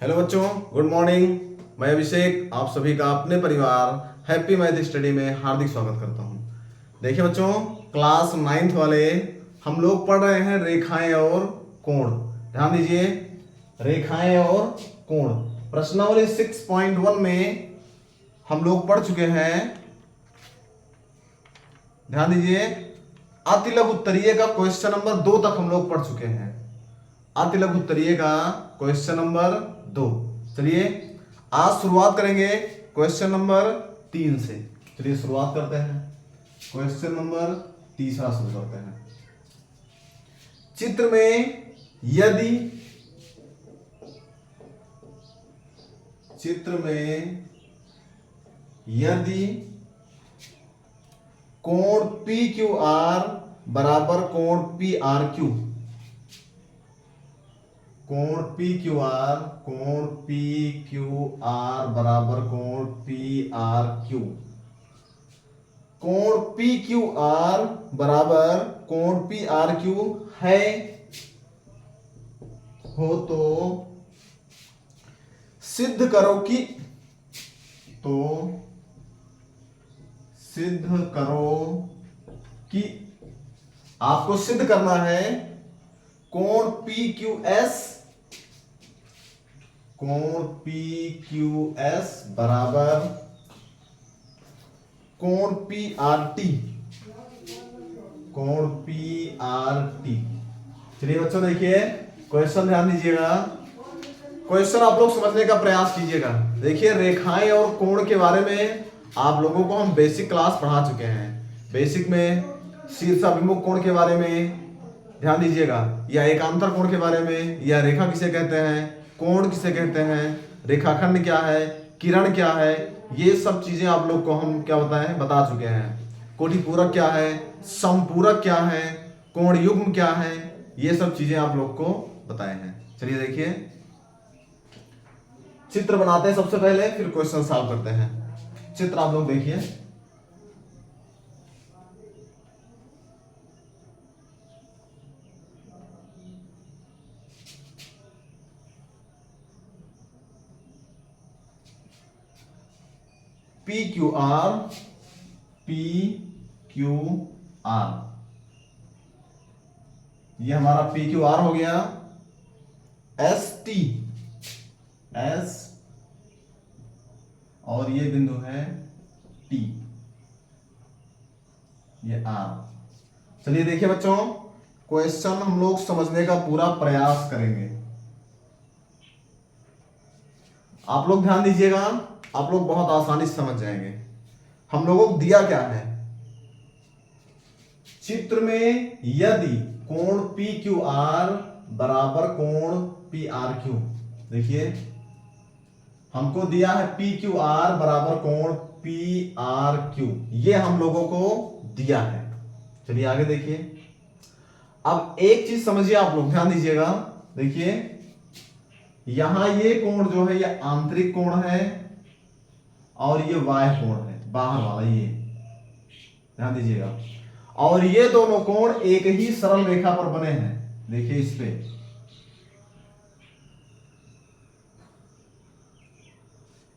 Hello बच्चों, good morning. मैं अभिषेक आप सभी का अपने परिवार हैप्पी मैथ स्टडी में हार्दिक स्वागत करता हूं। देखिए बच्चों, क्लास नाइन्थ वाले हम लोग पढ़ रहे हैं रेखाएं और कोण। ध्यान दीजिए, रेखाएं और कोण। प्रश्नावली 6.1 में हम लोग पढ़ चुके हैं। ध्यान दीजिए, अतिलघु उत्तरीय का क्वेश्चन नंबर 2 तक हम लोग पढ़ चुके हैं। अतिलघु उत्तरीय का क्वेश्चन नंबर 2। चलिए आज शुरुआत करेंगे क्वेश्चन नंबर 3 से। चलिए शुरुआत करते हैं। क्वेश्चन नंबर तीसरा शुरू करते हैं। चित्र में यदि कोण पी क्यू आर बराबर कोण पी आर क्यू, कोण पी क्यू आर बराबर कोण पी आर क्यू, कोण पी क्यू आर बराबर कोण पी आर क्यू है हो तो सिद्ध करो कि आपको सिद्ध करना है कोण पी क्यू एस बराबर कोण पी आर टी। चलिए बच्चों देखिए क्वेश्चन, ध्यान दीजिएगा। क्वेश्चन आप लोग समझने का प्रयास कीजिएगा। देखिए रेखाएं और कोण के बारे में आप लोगों को हम बेसिक क्लास पढ़ा चुके हैं। बेसिक में शीर्षाभिमुख कोण के बारे में ध्यान दीजिएगा, या एकांतर कोण के बारे में, या रेखा किसे कहते हैं, कोण किसे कहते हैं, रेखाखंड क्या है, किरण क्या है, ये सब चीजें आप लोग को हम क्या बता चुके हैं। कोटिपूरक क्या है, समपूरक क्या है, कोण युग्म क्या है, ये सब चीजें आप लोग को बताए हैं। चलिए देखिए, चित्र बनाते हैं सबसे पहले, फिर क्वेश्चन सॉल्व करते हैं। चित्र आप लोग देखिए। पी क्यू आर, ये हमारा पी क्यू आर हो गया। एस और ये बिंदु है टी, ये आर। चलिए देखिए बच्चों, क्वेश्चन हम लोग समझने का पूरा प्रयास करेंगे। आप लोग ध्यान दीजिएगा, आप लोग बहुत आसानी से समझ जाएंगे। हम लोगों को दिया क्या है, चित्र में यदि कोण पी क्यू आर बराबर कोण पी आर क्यू, देखिए हमको दिया है पी क्यू आर बराबर कोण पी आर क्यू, ये हम लोगों को दिया है। चलिए आगे देखिए। अब एक चीज समझिए, आप लोग ध्यान दीजिएगा। देखिए यहां ये कोण जो है ये आंतरिक कोण है और ये बाह्य कोण है, बाहर वाला ये, ध्यान दीजिएगा। और ये दोनों कोण एक ही सरल रेखा पर बने हैं। देखिए इस पे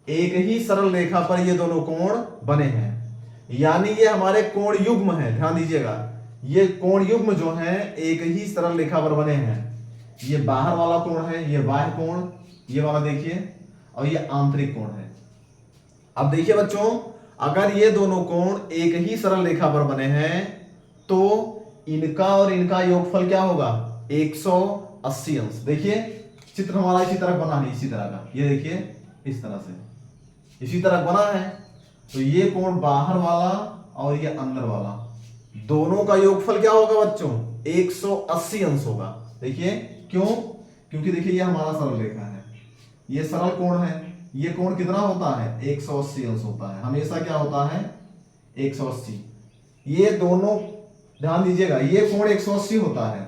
एक ही सरल रेखा पर ये दोनों कोण बने हैं, यानी ये हमारे कोण युग्म है। ध्यान दीजिएगा, ये कोण युग्म जो है एक ही सरल रेखा पर बने हैं। ये बाहर वाला कोण है, ये बाह्य कोण, ये वाला देखिए, और ये आंतरिक कोण है। अब देखिए बच्चों, अगर ये दोनों कोण एक ही सरल रेखा पर बने हैं तो इनका और इनका योगफल क्या होगा, 180 अंश। देखिए चित्र हमारा इसी तरह बना है, इसी तरह का, ये देखिए इस तरह से इसी तरह बना है। तो ये कोण बाहर वाला और ये अंदर वाला, दोनों का योगफल क्या होगा बच्चों, 180 अंश होगा। देखिए क्यों, क्योंकि देखिए ये हमारा सरल रेखा है, ये सरल कोण है, ये कोण कितना होता है, 180 अंश होता है, हमेशा क्या होता है 180। ये दोनों ध्यान दीजिएगा, ये कोण 180 होता है।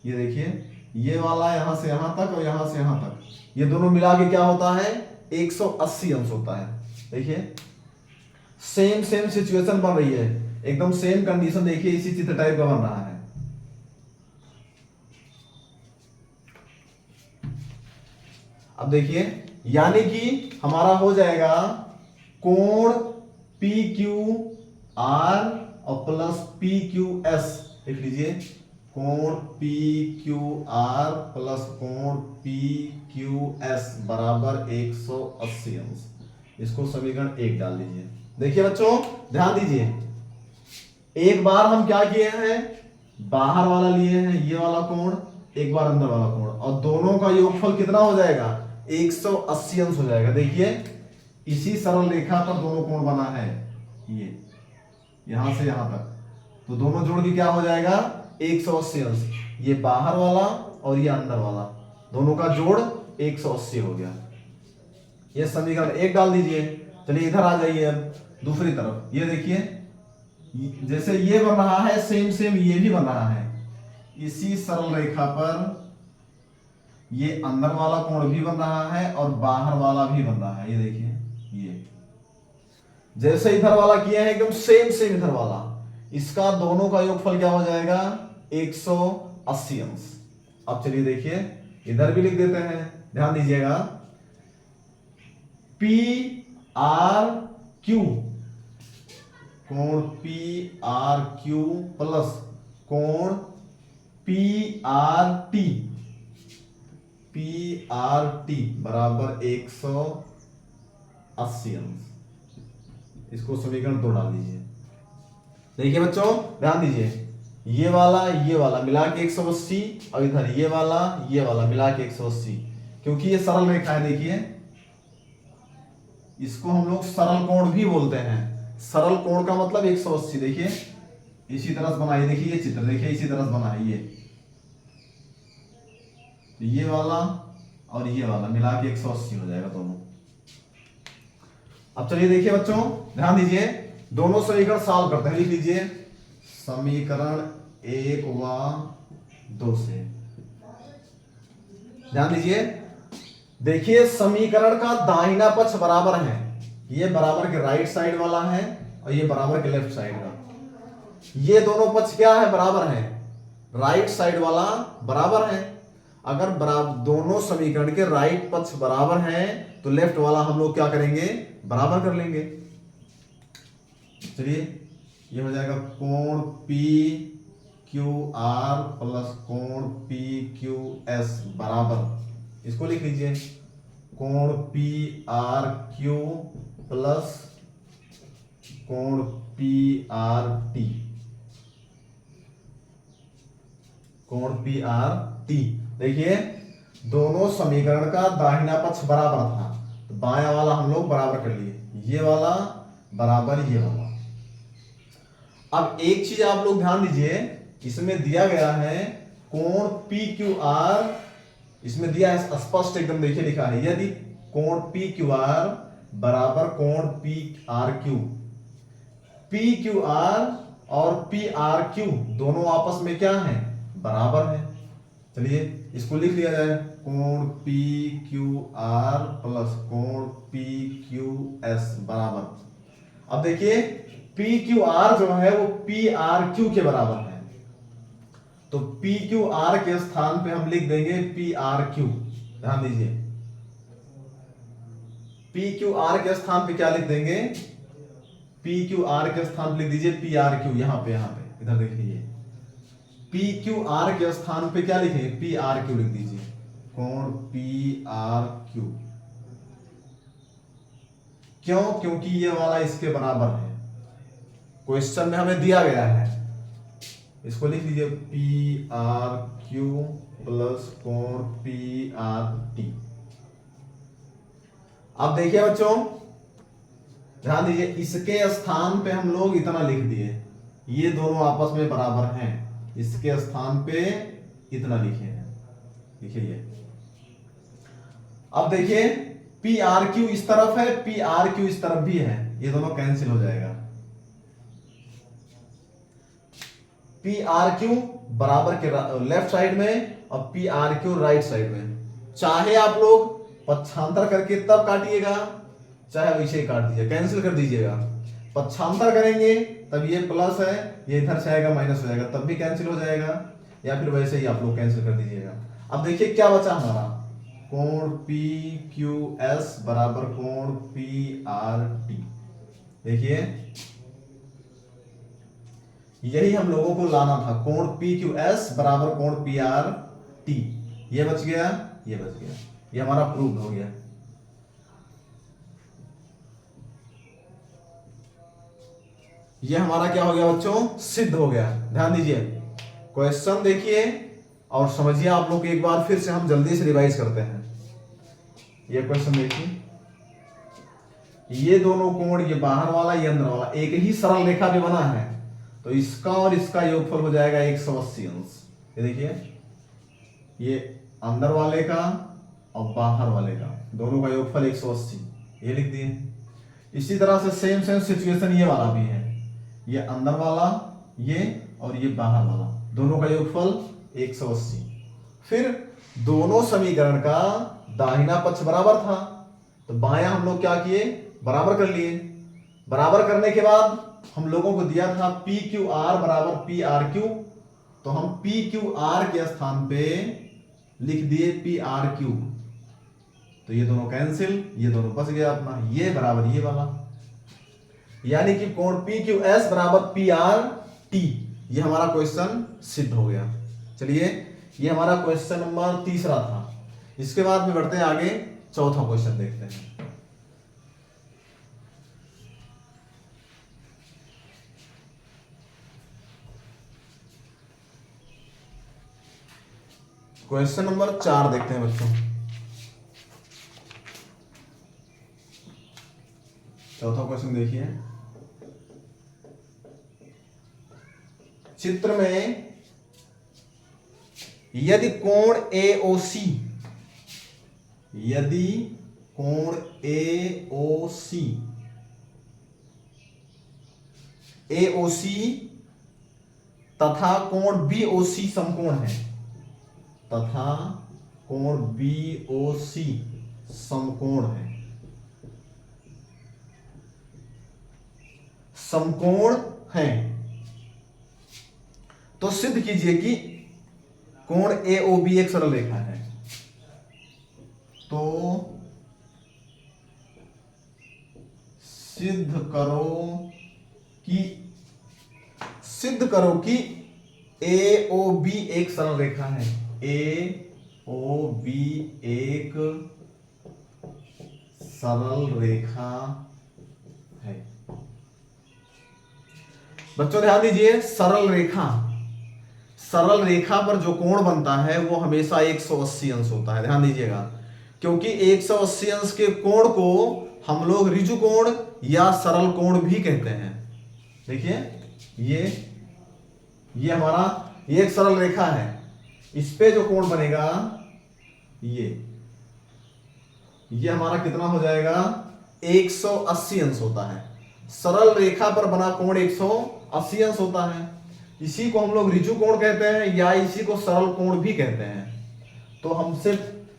ये देखिए ये वाला यहां से यहां तक और यहां से यहां तक, ये दोनों मिला के क्या होता है, 180 अंश होता है। देखिए सेम सिचुएशन बन रही है, एकदम सेम कंडीशन। देखिए इसी चित्र टाइप का बन रहा है। अब देखिए, यानी कि हमारा हो जाएगा कोण पी क्यू आर और प्लस पी क्यू एस, लिख लीजिए कोण पी क्यू आर प्लस कोण पी क्यू एस बराबर 180 अंश। इसको समीकरण 1 डाल दीजिए। देखिए बच्चों ध्यान दीजिए, एक बार हम क्या किए हैं, बाहर वाला लिए हैं ये वाला कोण, एक बार अंदर वाला कोण, और दोनों का योगफल कितना हो जाएगा 180 अंश हो जाएगा। देखिए इसी सरल रेखा पर दोनों कोण बना है, ये यहां से यहां तक, तो दोनों जोड़ के क्या हो जाएगा 180 अंश। ये बाहर वाला और ये अंदर वाला, दोनों का जोड़ 180 हो गया। ये समीकरण 1 डाल दीजिए। चलिए इधर आ जाइए अब दूसरी तरफ, ये देखिए जैसे ये बन रहा है सेम सेम ये भी बन रहा है। इसी सरल रेखा पर ये अंदर वाला कोण भी बन रहा है और बाहर वाला भी बन रहा है। ये देखिए ये जैसे इधर वाला किया है एकदम सेम सेम इधर वाला, इसका दोनों का योगफल क्या हो जाएगा 180 अंश। अब चलिए देखिए इधर भी लिख देते हैं, ध्यान दीजिएगा पी आर क्यू, कोण पी आर क्यू प्लस कोण P R T, P R T बराबर 180 अंश। इसको समीकरण 2 डाल दीजिए। देखिए बच्चों ध्यान दीजिए, ये वाला मिला के 180 और इधर ये वाला मिला के 180, क्योंकि ये सरल रेखा है। देखिए इसको हम लोग सरल कोण भी बोलते हैं। सरल कोण का मतलब 180। देखिए इसी तरह से बनाइए, देखिए ये चित्र देखिए इसी तरह से बना है ये वाला और ये वाला मिला के 180 हो जाएगा दोनों। अब चलिए देखिए बच्चों ध्यान दीजिए, दोनों समीकरण सॉल्व करते हैं। लिख लीजिए समीकरण 1 व 2 से, ध्यान दीजिए। देखिए समीकरण का दाहिना पक्ष बराबर है, ये बराबर के राइट साइड वाला है और ये बराबर के लेफ्ट साइड का। ये दोनों पक्ष क्या है बराबर है, राइट साइड वाला बराबर है। अगर दोनों समीकरण के राइट पक्ष बराबर हैं तो लेफ्ट वाला हम लोग क्या करेंगे बराबर कर लेंगे। चलिए ये हो जाएगा कोण पी क्यू आर प्लस कोण पी क्यू एस बराबर, इसको लिख लीजिए कोण पी आर क्यू प्लस कोण पी आर टी, कोण पी आर टी। देखिए दोनों समीकरण का दाहिना पक्ष बराबर था तो बायां वाला हम लोग बराबर कर लिए, ये वाला बराबर ये वाला। अब एक चीज आप लोग ध्यान दीजिए, इसमें दिया गया है कोण पी क्यू आर, इसमें दिया है स्पष्ट एकदम, देखिए लिखा है यदि कोण पी क्यू आर बराबर कोण P R Q, P Q R और पी आर क्यू दोनों आपस में क्या है बराबर है। चलिए इसको लिख लिया जाए कोण पी क्यू आर प्लस कोण पी क्यू एस बराबर। अब देखिए पी क्यू आर जो है वो पी आर क्यू के बराबर है, तो पी क्यू आर के स्थान पे हम लिख देंगे पी आर क्यू। ध्यान दीजिए पी क्यू आर के स्थान पे क्या लिख देंगे, पी क्यू आर के स्थान पे लिख दीजिए पी आर क्यू। यहां पे इधर देखिए पी क्यू आर के स्थान पे क्या लिखे पी आर क्यू लिख दीजिए, कोण पी आर क्यू। क्यों, क्योंकि ये वाला इसके बराबर है, क्वेश्चन में हमें दिया गया है। इसको लिख लीजिए पी आर क्यू प्लस कोण पी आर टी। अब देखिए बच्चों ध्यान दीजिए, इसके स्थान पे हम लोग इतना लिख दिए, ये दोनों आपस में बराबर हैं, इसके स्थान पे इतना लिखे हैं, देखिए ये। अब देखिए पी आर क्यू इस तरफ है, पी आर क्यू इस तरफ भी है, ये दोनों कैंसिल हो जाएगा। पी आर क्यू बराबर के लेफ्ट साइड में और P R Q right side में। चाहे आप लोग पक्षांतर करके तब काटिएगा, चाहे वैसे ही काट दीजिए, कैंसिल कर दीजिएगा। पक्षांतर करेंगे तब ये प्लस है, ये इधर से आएगा माइनस हो जाएगा, तब भी कैंसिल हो जाएगा, या फिर वैसे ही आप लोग कैंसिल कर दीजिएगा। अब देखिए क्या बचा हमारा कोण पी क्यू एस बराबर कोण पी आर टी। देखिए यही हम लोगों को लाना था, कोण पी क्यू एस बराबर कोण पी आर टी। ये बच गया, ये बच गया, ये हमारा प्रूव हो गया। ये हमारा क्या हो गया बच्चों, सिद्ध हो गया। ध्यान दीजिए, क्वेश्चन देखिए और समझिए आप लोग, एक बार फिर से हम जल्दी से रिवाइज करते हैं। ये क्वेश्चन देखिए, ये दोनों कोण, ये बाहर वाला ये अंदर वाला, एक ही सरल रेखा पे बना है, तो इसका और इसका योगफल हो जाएगा 180 अंश। ये देखिए, ये अंदर वाले का और बाहर वाले का दोनों का योगफल 180, ये लिख दिए। इसी तरह से सेम सेम सिचुएशन ये वाला भी है, ये अंदर वाला ये और ये बाहर वाला, दोनों का योगफल 180। फिर दोनों समीकरण का दाहिना पक्ष बराबर था, तो बायां हम लोग क्या किए, बराबर कर लिए। बराबर करने के बाद हम लोगों को दिया था पी क्यू आर बराबर पी आर क्यू, तो हम पी क्यू आर के स्थान पे लिख दिए पी आर क्यू, तो ये दोनों कैंसिल, ये दोनों बच गया अपना, ये बराबर ये वाला, यानी कि कोण पी क्यू एस बराबर पी आर टी। ये हमारा क्वेश्चन सिद्ध हो गया। चलिए, ये हमारा क्वेश्चन नंबर तीसरा था। इसके बाद में बढ़ते हैं आगे, चौथा क्वेश्चन देखते हैं। क्वेश्चन नंबर 4 देखते हैं बच्चों। चौथा क्वेश्चन देखिए, चित्र में यदि कोण AOC, यदि कोण AOC तथा कोण BOC समकोण है, तथा कोण BOC समकोण है, समकोण है, तो सिद्ध कीजिए कि कोण AOB एक सरल रेखा है। तो सिद्ध करो कि AOB एक सरल रेखा है, AOB एक सरल रेखा है। बच्चों ध्यान दीजिए, सरल रेखा पर जो कोण बनता है वो हमेशा 180 अंश होता है। ध्यान दीजिएगा, क्योंकि 180 अंश के कोण को हम लोग ऋजु कोण या सरल कोण भी कहते हैं। देखिए, ये हमारा ये एक सरल रेखा है, इस पे जो कोण बनेगा ये हमारा कितना हो जाएगा, 180 अंश होता है। सरल रेखा पर बना कोण 180 अंश होता है। इसी को हम लोग ऋजु कोण कहते हैं या इसी को सरल कोण भी कहते हैं। तो हमसे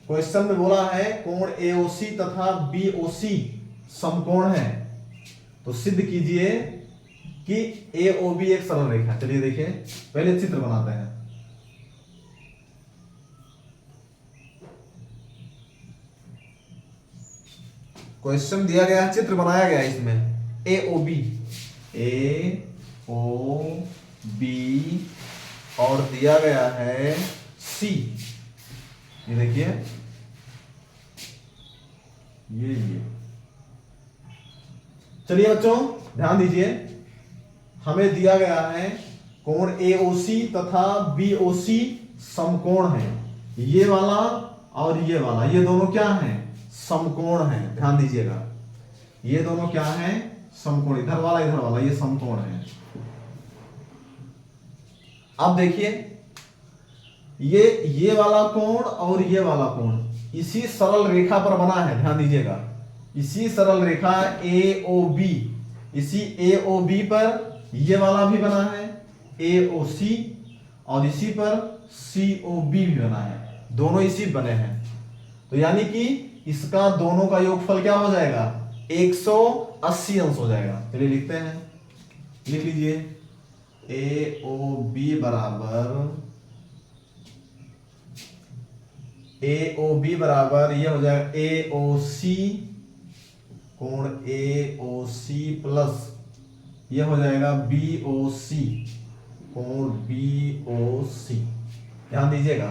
क्वेश्चन में बोला है कोण AOC तथा BOC समकोण है, तो सिद्ध कीजिए कि AOB एक सरल रेखा। चलिए देखिए, पहले चित्र बनाते हैं। क्वेश्चन दिया गया है, चित्र बनाया गया है इसमें, AOB और दिया गया है C। ये देखिए, ये चलिए बच्चों ध्यान दीजिए, हमें दिया गया है कोण AOC तथा BOC समकोण है। ये वाला और ये वाला, ये दोनों क्या हैं, समकोण है। ध्यान दीजिएगा, ये दोनों क्या हैं, समकोण, इधर वाला ये समकोण है। अब देखिए, ये वाला कोण और ये वाला कोण इसी सरल रेखा पर बना है। ध्यान दीजिएगा, इसी सरल रेखा AOB, इसी AOB पर ये वाला भी बना है AOC, और इसी पर COB भी बना है, दोनों इसी बने हैं। तो यानी कि इसका दोनों का योगफल क्या हो जाएगा, 180 अंश हो जाएगा। चलिए लिखते हैं, लिख लीजिए, AOB बराबर ए ओ बी बराबर ये हो जाएगा ए ओ सी, कोण ए ओ सी प्लस ये हो जाएगा बी ओ सी, कोण बी ओ सी। ध्यान दीजिएगा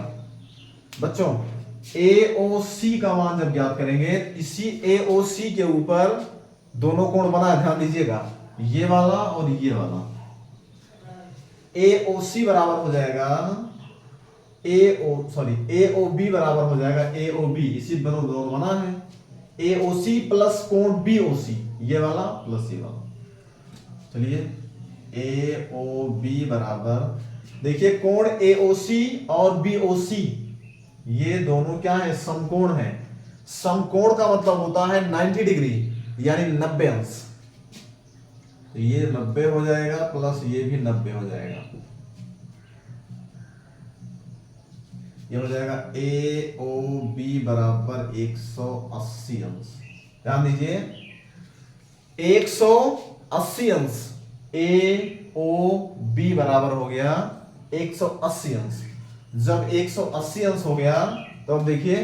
बच्चों, ए ओ सी का मान जब ज्ञात करेंगे, इसी ए ओ सी के ऊपर दोनों कोण बना है। ध्यान दीजिएगा, ये वाला और ये वाला। ए ओ सी बराबर हो जाएगा ए ओ बी बराबर हो जाएगा ए ओ बी, इसी दोनों बना है ए ओ सी प्लस कोण बी ओ सी, ये वाला प्लस ये वाला। चलिए ए ओ बी बराबर, देखिए कोण ए ओ सी और बी ओ सी ये दोनों क्या है, समकोण है। समकोण का मतलब होता है 90 डिग्री यानी 90 अंश। तो ये 90 हो जाएगा प्लस ये भी 90 हो जाएगा, ये हो जाएगा ए ओ बी बराबर 180 अंश। ध्यान दीजिए 180 अंश, ए ओ बी बराबर हो गया 180 अंश। जब 180 अंश हो गया तो अब देखिए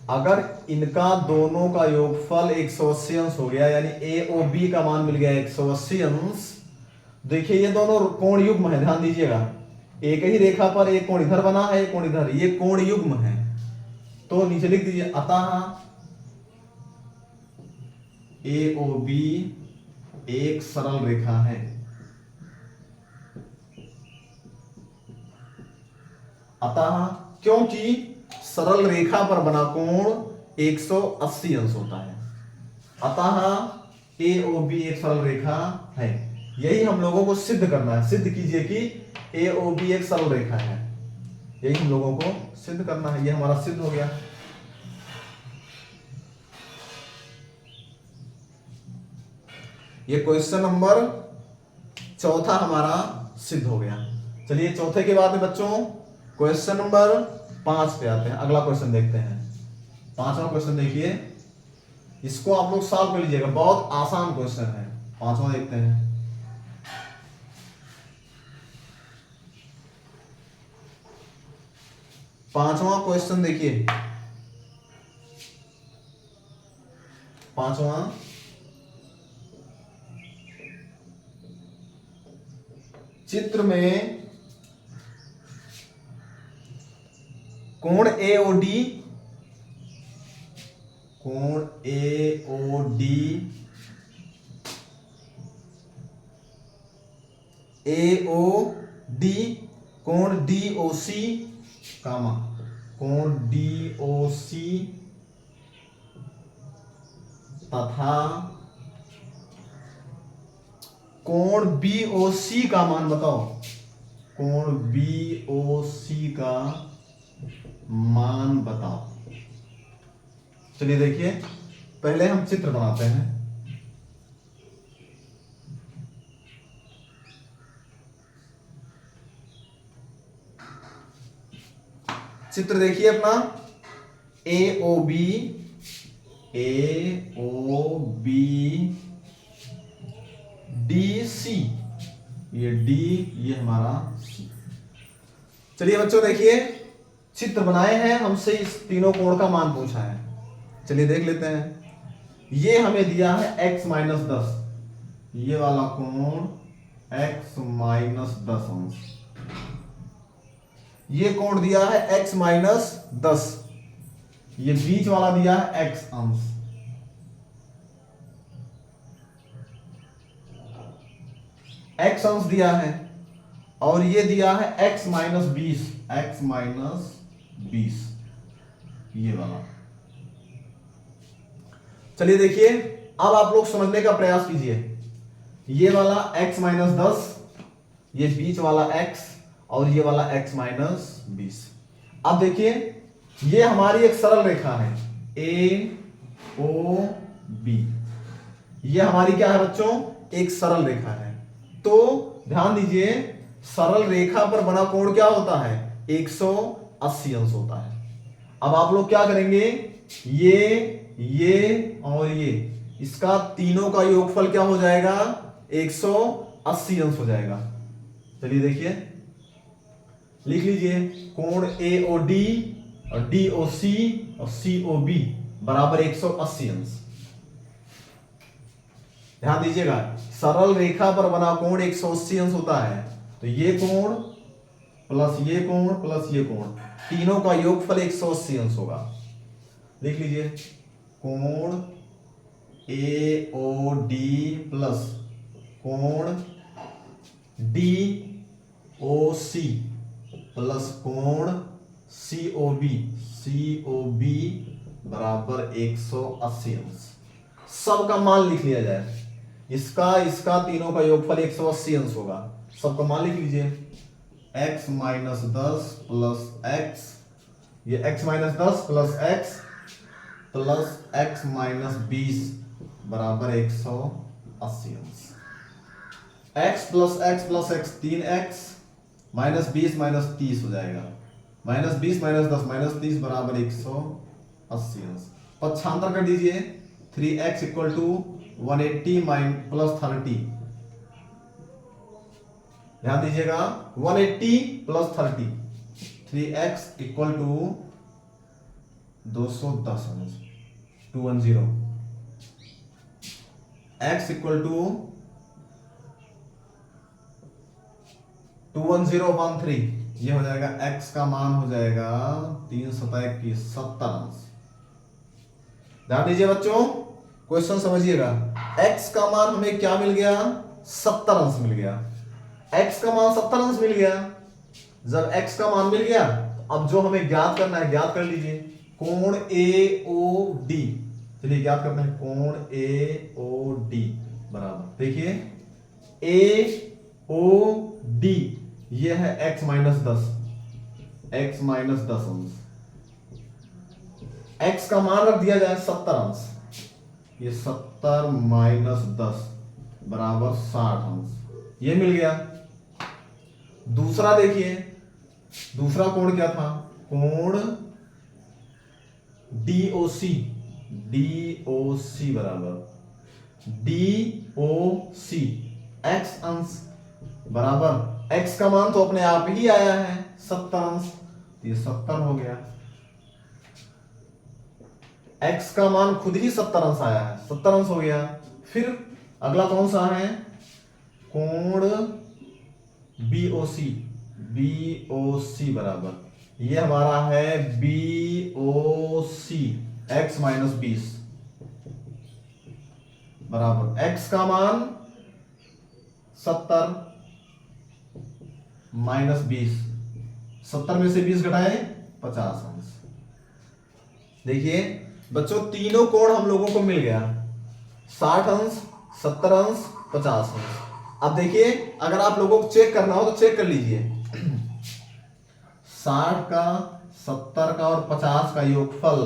अगर इनका दोनों का योगफल 180 अंश हो गया, यानी ए ओ बी का मान मिल गया 180 अंश। देखिए ये दोनों कोण युग्म है, ध्यान दीजिएगा, एक ही रेखा पर एक कोण इधर बना है, एक कोण इधर, ये कोण युग्म है। तो नीचे लिख दीजिए अतः ए ओ बी एक सरल रेखा है। अतः क्योंकि सरल रेखा पर बना कोण 180 अंश होता है, अतः ए ओ बी एक सरल रेखा है। यही हम लोगों को सिद्ध करना है। सिद्ध कीजिए कि ए ओ बी एक सरल रेखा है, यही हम लोगों को सिद्ध करना है। ये हमारा सिद्ध हो गया। ये क्वेश्चन नंबर चौथा हमारा सिद्ध हो गया। चलिए चौथे के बाद में बच्चों क्वेश्चन नंबर 5 पे आते हैं। अगला क्वेश्चन देखते हैं। 5वां क्वेश्चन देखिए, इसको आप लोग सॉल्व कर लीजिएगा, बहुत आसान क्वेश्चन है। 5वां देखते हैं। पांचवा क्वेश्चन देखिए, 5वां चित्र में कोण ए ओ डी, कोण ए ओ डी, ए ओ डी, कोण डी ओ सी, कामा कोण डी ओ सी तथा कोण बी ओ सी का मान बताओ। कोण बी ओ सी का मान बताओ। चलिए देखिए, पहले हम चित्र बनाते हैं। चित्र देखिए अपना, ए ओ बी, ए ओ बी, डी सी, ये डी, ये हमारा सी। चलिए बच्चों देखिए, चित्र बनाए हैं, हमसे इस तीनों कोण का मान पूछा है। चलिए देख लेते हैं। ये हमें दिया है x माइनस 10, ये वाला कोण x माइनस 10 अंश। ये कोण दिया है x माइनस 10, ये बीच वाला दिया है x अंश। x अंश दिया है और ये दिया है x माइनस 20, x माइनस 20, ये वाला। चलिए देखिए, अब आप लोग समझने का प्रयास कीजिए। ये वाला x माइनस 10, ये बीच वाला x और ये वाला x माइनस 20। अब देखिए, ये हमारी एक सरल रेखा है ए ओ बी। ये हमारी क्या है बच्चों, एक सरल रेखा है। तो ध्यान दीजिए, सरल रेखा पर बना कोण क्या होता है, 180 अंश होता है। अब आप लोग क्या करेंगे, ये और ये, इसका तीनों का योगफल क्या हो जाएगा, 80 अंश हो जाएगा। चलिए देखिए, लिख लीजिए कोण AOD और DOC और COB बराबर 180 अंश। ध्यान दीजिएगा, सरल रेखा पर बना कोण 180 अंश होता है। तो ये कोण प्लस ये कोण प्लस ये कोण, तीनों का योगफल 180 अंश होगा। लिख लीजिए कोण AOD प्लस कोण DOC प्लस कोण COB बराबर 180 अंश। सबका मान लिख लिया जाए, इसका तीनों का योगफल 180 अंश होगा। सबका मान लिख लीजिए, x माइनस 10 प्लस एक्स, ये x minus 10 plus x plus x minus 20 बराबर 180 अंश। x plus x 3x minus 20 minus 30 हो जाएगा, माइनस 20 माइनस 10 माइनस 30 बराबर 180 अंश। पक्षांतर कर दीजिए, 3x इक्वल टू 180 प्लस 30। ध्यान दीजिएगा 180 प्लस 30, 3x इक्वल टू 210 अंश 210, x इक्वल टू 21013, ये हो जाएगा x का मान हो जाएगा 3 सतह की 70 अंश। ध्यान दीजिए बच्चों, क्वेश्चन समझिएगा, x का मान हमें क्या मिल गया, 70 अंश मिल गया। x का मान 70 अंश मिल गया। जब x का मान मिल गया, अब जो हमें ज्ञात करना है ज्ञात कर लीजिए, कोण AOD। चलिए ज्ञात करते हैं, कोण AOD बराबर, देखिए AOD ये है x माइनस 10, x माइनस 10 अंश। x का मान रख दिया जाए 70 अंश, ये 70 माइनस 10 बराबर 60 अंश, ये मिल गया। दूसरा देखिए, दूसरा कोण क्या था, कोण DOC, DOC बराबर DOC x अंश बराबर, x का मान तो अपने आप ही आया है 70 अंश, ये 70 हो गया। x का मान खुद ही 70 अंश आया है, 70 अंश हो गया। फिर अगला कौन सा है, कोण BOC, BOC बराबर, ये हमारा है BOC x माइनस 20 बराबर, x का मान 70 माइनस 20, 70 में से 20 घटाए 50 अंश। देखिए बच्चों, तीनों कोण हम लोगों को मिल गया, 60 अंश, 70 अंश, 50 अंश। अब देखिए, अगर आप लोगों को चेक करना हो तो चेक कर लीजिए, 60 का, 70 का और 50 का योगफल,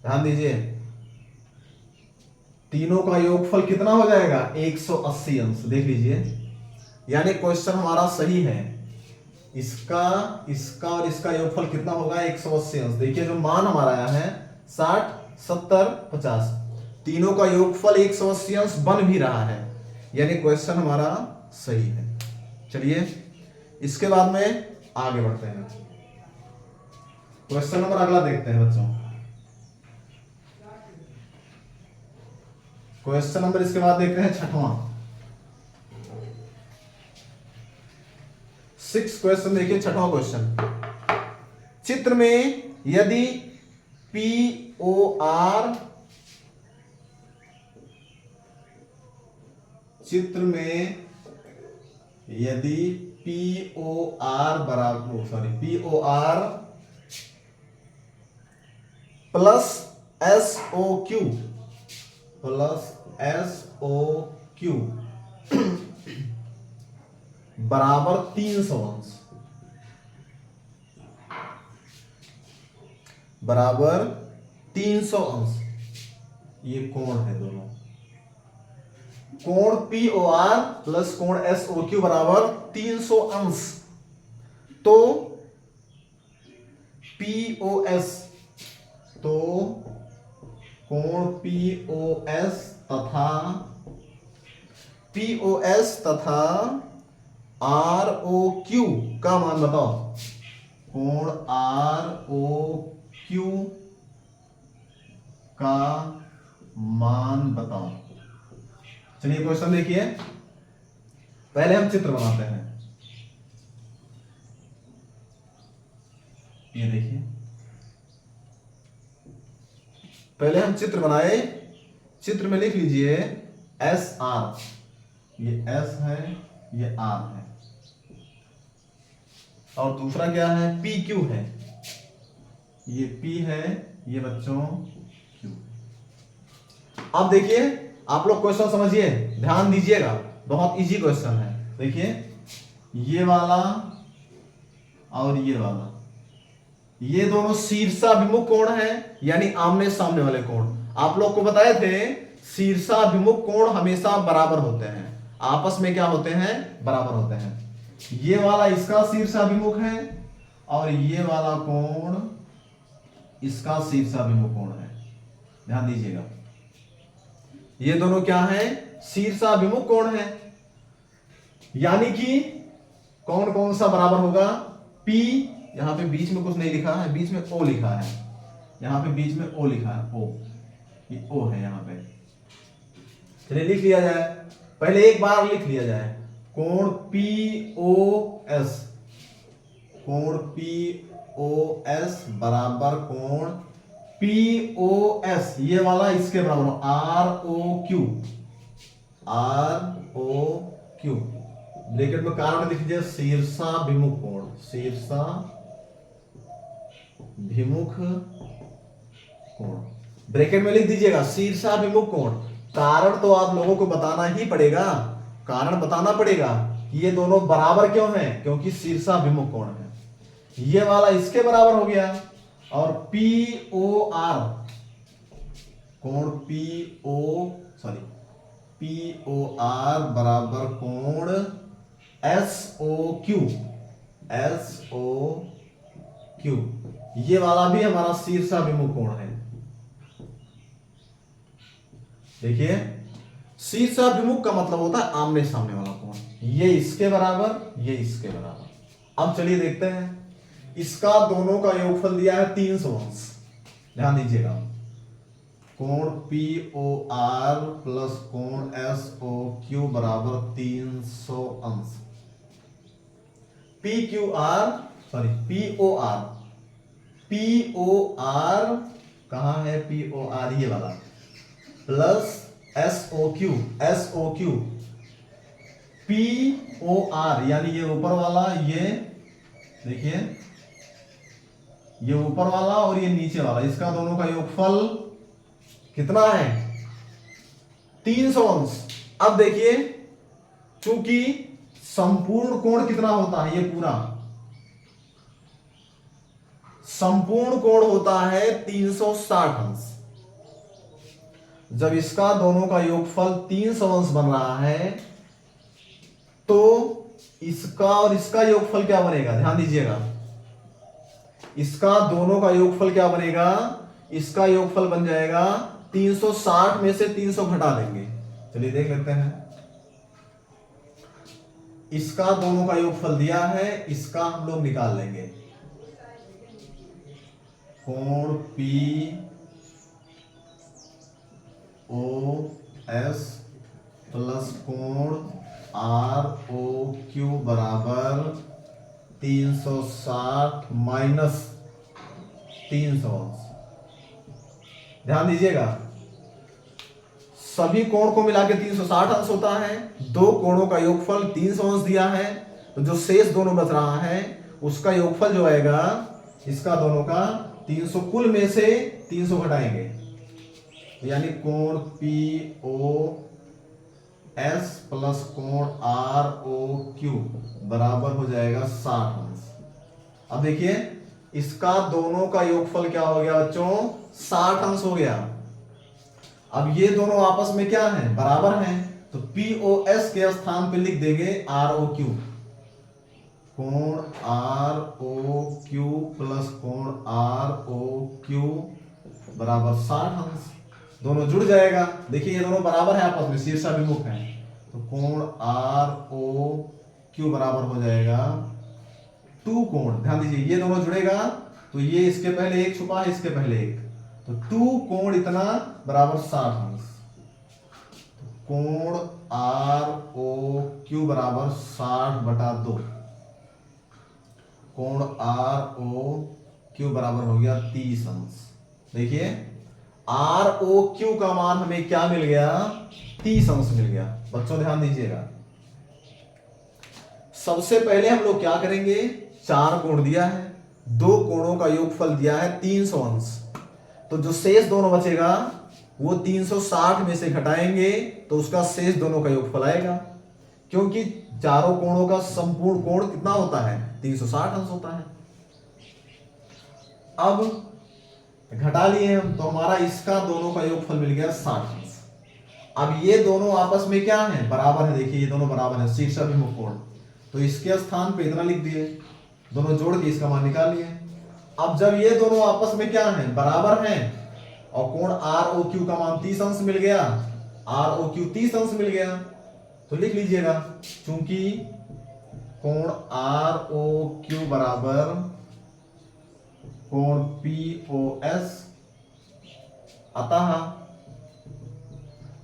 ध्यान दीजिए, तीनों का योगफल कितना हो जाएगा, 180 अंश। देख लीजिए, यानी क्वेश्चन हमारा सही है, इसका और इसका योगफल कितना होगा, 180 अंश। देखिए जो मान हमारा आया है 60, 70, 50, तीनों का योगफल 180 अंश बन भी रहा है, यानी क्वेश्चन हमारा सही है। चलिए इसके बाद में आगे बढ़ते हैं, क्वेश्चन नंबर अगला देखते हैं बच्चों। क्वेश्चन नंबर इसके बाद देखते हैं 6वां, 6 क्वेश्चन देखिए, 6वां क्वेश्चन, चित्र में यदि POR, चित्र में यदि POR बराबर, POR प्लस SOQ बराबर 300 अंश, बराबर 300 अंश, ये कोण है दोनों, कोण POR प्लस कोण SOQ बराबर 300 अंश। तो POS, तो कोण POS तथा POS तथा ROQ का मान बताओ। कोण ROQ का मान बताओ। चलिए क्वेश्चन देखिए, पहले हम चित्र बनाते हैं। ये देखिए, पहले हम चित्र बनाए। चित्र में लिख लीजिए SR, ये S है, ये R है, और दूसरा क्या है, PQ है, ये P है, ये बच्चों Q। अब देखिए, आप लोग क्वेश्चन समझिए, ध्यान दीजिएगा, बहुत इजी क्वेश्चन है। देखिए, ये वाला और ये वाला, ये दोनों शीर्षाभिमुख कोण है, यानी आमने सामने वाले कोण। आप लोग को बताए थे शीर्षाभिमुख कोण हमेशा बराबर होते हैं, आपस में क्या होते हैं, बराबर होते हैं। ये वाला इसका शीर्षाभिमुख है और ये वाला कोण इसका शीर्षाभिमुख कोण है। ध्यान दीजिएगा, ये दोनों क्या है, शीर्षाभिमुख कोण है। यानी कि कौन कौन सा बराबर होगा, P, यहां पे बीच में कुछ नहीं लिखा है, बीच में O लिखा है, यहां पे बीच में O लिखा है, O, ये O है यहां पे। चलिए लिख लिया जाए, पहले एक बार लिख लिया जाए। कोण POS, कोण POS बराबर कोण POS, ये वाला इसके बराबर ROQ, ROQ ब्रैकेट में कारण लिख दीजिए शीर्षाभिमुख कोण, शीर्षाभिमुख कोण ब्रैकेट में लिख दीजिएगा शीर्षाभिमुख कोण। कारण तो आप लोगों को बताना ही पड़ेगा, कारण बताना पड़ेगा कि ये दोनों बराबर क्यों हैं, क्योंकि शीर्षाभिमुख कोण है। ये वाला इसके बराबर हो गया, और POR, कोण POR बराबर कोण SOQ, ये वाला भी हमारा शीर्षाभिमुख कोण है। देखिए, शीर्षाभिमुख का मतलब होता है आमने सामने वाला कोण, ये इसके बराबर, ये इसके बराबर। अब चलिए देखते हैं, इसका दोनों का योगफल दिया है 300 अंश। ध्यान दीजिएगा, कोण POR प्लस कोण SOQ बराबर 300 अंश। POR कहां है, POR ये वाला, प्लस SOQ, POR यानी ये ऊपर वाला, ये देखिए, ये ऊपर वाला और ये नीचे वाला, इसका दोनों का योगफल कितना है, 300 अंश। अब देखिए, चूंकि संपूर्ण कोण कितना होता है, ये पूरा संपूर्ण कोण होता है 360 अंश। जब इसका दोनों का योगफल 300 अंश बन रहा है, तो इसका और इसका योगफल क्या बनेगा, ध्यान दीजिएगा, इसका दोनों का योगफल क्या बनेगा, इसका योगफल बन जाएगा 360 में से 300 घटा देंगे। चलिए देख लेते हैं, इसका दोनों का योगफल दिया है, इसका हम लोग निकाल लेंगे। कोण POS प्लस कोण ROQ बराबर 360 माइनस 300 अंश। ध्यान दीजिएगा, सभी कोण को मिला के 360 अंश होता है। दो कोणों का योगफल 300 अंश दिया है, तो जो शेष दोनों बच रहा है उसका योगफल जो आएगा, इसका दोनों का 300, कुल में से 300 घटाएंगे, यानी कोण POS प्लस कोण ROQ बराबर हो जाएगा 60 अंश। अब देखिए, इसका दोनों का योगफल क्या हो गया बच्चों, 60 अंश हो गया। अब ये दोनों आपस में क्या है, बराबर हैं, तो POS के स्थान पे लिख देंगे ROQ, कोण ROQ प्लस कोण ROQ बराबर 60 अंश। दोनों जुड़ जाएगा। देखिए, ये दोनों बराबर है आपस में, शीर्षाभिमुख है, तो तो कोण आर ओ क्यू बराबर हो जाएगा 2 कोण, ध्यान दीजिए ये दोनों जुड़ेगा तो ये इसके पहले एक छुपा है, इसके पहले एक, तो 2 कोण इतना बराबर 60 अंश। कोण आर ओ क्यू बराबर 60/2, कोण आर ओ क्यू बराबर हो गया 30 अंश। देखिए आर ओ क्यू का मान हमें क्या मिल गया, 30 अंश मिल गया। बच्चों ध्यान दीजिएगा, सबसे पहले हम लोग क्या करेंगे, 4 कोण दिया है, 2 कोणों का योगफल दिया है 300 अंश, तो जो शेष दोनों बचेगा वो 360 में से घटाएंगे तो उसका शेष दोनों का योगफल आएगा, क्योंकि चारों कोणों का संपूर्ण कोण कितना होता है, 360 अंश होता है। अब घटा लिए हम तो हमारा इसका दोनों का योगफल मिल गया 60 अंश। अब ये दोनों आपस में क्या है, बराबर है। देखिए ये दोनों बराबर है, शीर्षाभिमुख कोण, तो इसके स्थान पे इतना लिख दिए, दोनों जोड़ के इसका मान निकाल लिए। अब जब ये दोनों आपस में क्या है, बराबर हैं और कोण आर ओ क्यू का मान 30 अंश मिल गया, आर ओ क्यू 30 अंश मिल गया, तो लिख लीजिएगा चूंकि कोण आर ओ क्यू बराबर कोण पी ओ एस, अतः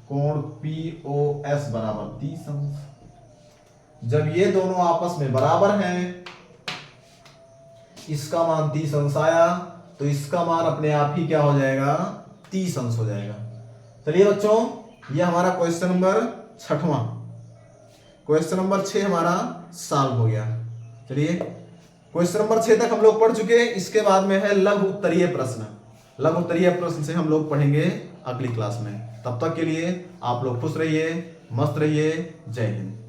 कोण पी ओ एस बराबर 30 अंश। जब ये दोनों आपस में बराबर हैं, इसका मान 30 अंश आया तो इसका मान अपने आप ही क्या हो जाएगा, 30 अंश हो जाएगा। चलिए बच्चों ये हमारा क्वेश्चन नंबर 6वां, क्वेश्चन नंबर 6 हमारा सॉल्व हो गया। चलिए क्वेश्चन नंबर 6 तक हम लोग पढ़ चुके हैं, इसके बाद में है लघु उत्तरीय प्रश्न। लघु उत्तरीय प्रश्न से हम लोग पढ़ेंगे अगली क्लास में। तब तक के लिए आप लोग खुश रहिए, मस्त रहिए। जय हिंद।